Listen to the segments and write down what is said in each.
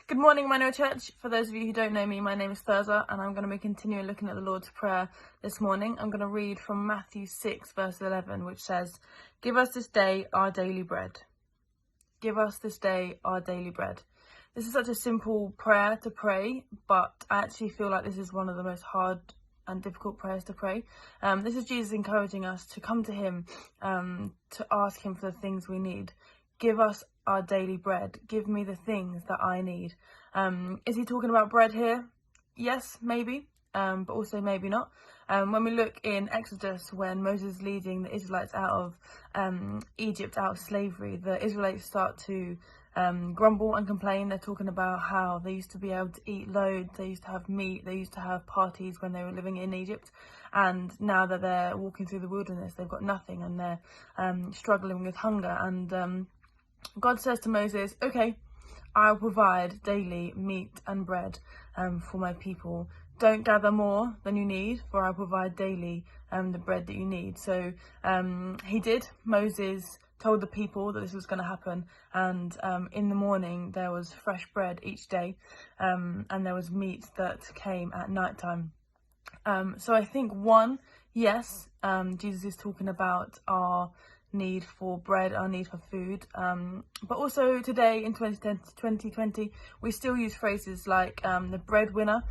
Good morning, Emmanuel Church. For those of you who don't know me, my name is Thirza, and I'm going to be continuing looking at the Lord's Prayer this morning. I'm going to read from Matthew 6, verse 11, which says, "Give us this day our daily bread." Give us this day our daily bread. This is such a simple prayer to pray, but I actually feel like this is one of the most hard and difficult prayers to pray. This is Jesus encouraging us to come to him, to ask him for the things we need. Give us our daily bread. Give me the things that I need. Is he talking about bread here? Yes, maybe, but also maybe not. When we look in Exodus, when Moses is leading the Israelites out of Egypt, out of slavery, the Israelites start to grumble and complain. They're talking about how they used to be able to eat loads, they used to have meat, they used to have parties when they were living in Egypt, and now that they're walking through the wilderness, they've got nothing, and they're struggling with hunger. And God says to Moses, okay, I'll provide daily meat and bread for my people. Don't gather more than you need, for I'll provide daily the bread that you need. So he did. Moses told the people that this was going to happen, and in the morning there was fresh bread each day, and there was meat that came at night time. So I think yes, Jesus is talking about our need for bread, our need for food, but also today in 2020 we still use phrases like the breadwinner,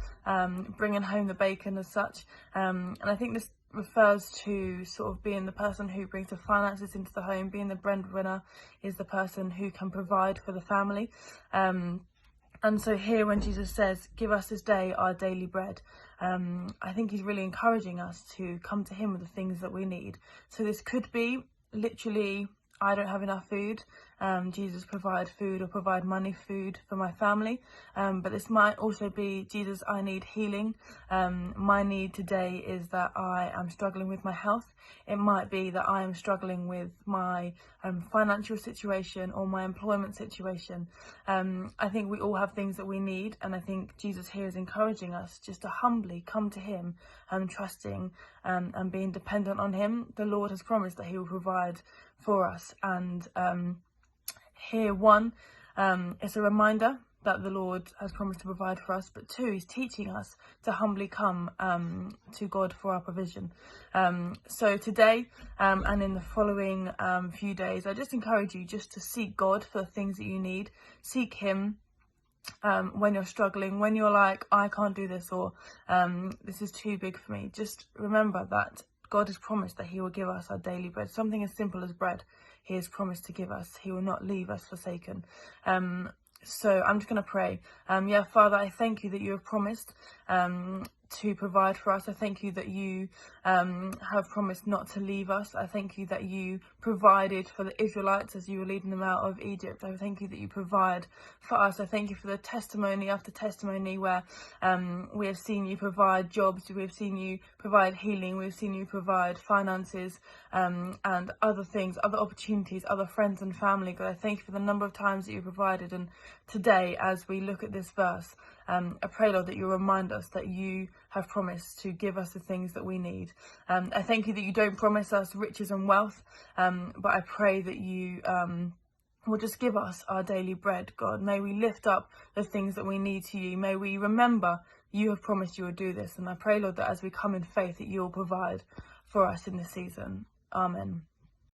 bringing home the bacon as such, and I think this refers to sort of being the person who brings the finances into the home. Being the breadwinner is the person who can provide for the family. And so here when Jesus says, give us this day our daily bread, I think he's really encouraging us to come to him with the things that we need. So this could be literally, I don't have enough food, Jesus provide food, or provide money food for my family, but this might also be, Jesus, I need healing. My need today is that I am struggling with my health. It might be that I am struggling with my financial situation or my employment situation. I think we all have things that we need, and I think Jesus here is encouraging us just to humbly come to him, trusting and being dependent on him. The Lord has promised that he will provide for us, and here, it's a reminder that the Lord has promised to provide for us, but two, he's teaching us to humbly come to God for our provision. So today and in the following few days, I just encourage you just to seek God for the things that you need. Seek him when you're struggling, when you're like, I can't do this, or this is too big for me. Just remember that God has promised that he will give us our daily bread. Something as simple as bread he has promised to give us. He will not leave us forsaken. So I'm just going to pray. Father, I thank you that you have promised to provide for us. I thank you that you have promised not to leave us. I thank you that you provided for the Israelites as you were leading them out of Egypt. I thank you that you provide for us. I thank you for the testimony after testimony where we have seen you provide jobs, we have seen you provide healing, we have seen you provide finances, and other things, other opportunities, other friends and family. God, I thank you for the number of times that you provided. And today, as we look at this verse, I pray, Lord, that you remind us that you have promised to give us the things that we need. I thank you that you don't promise us riches and wealth, but I pray that you will just give us our daily bread, God. May we lift up the things that we need to you. May we remember you have promised you will do this. And I pray, Lord, that as we come in faith, that you will provide for us in this season. Amen.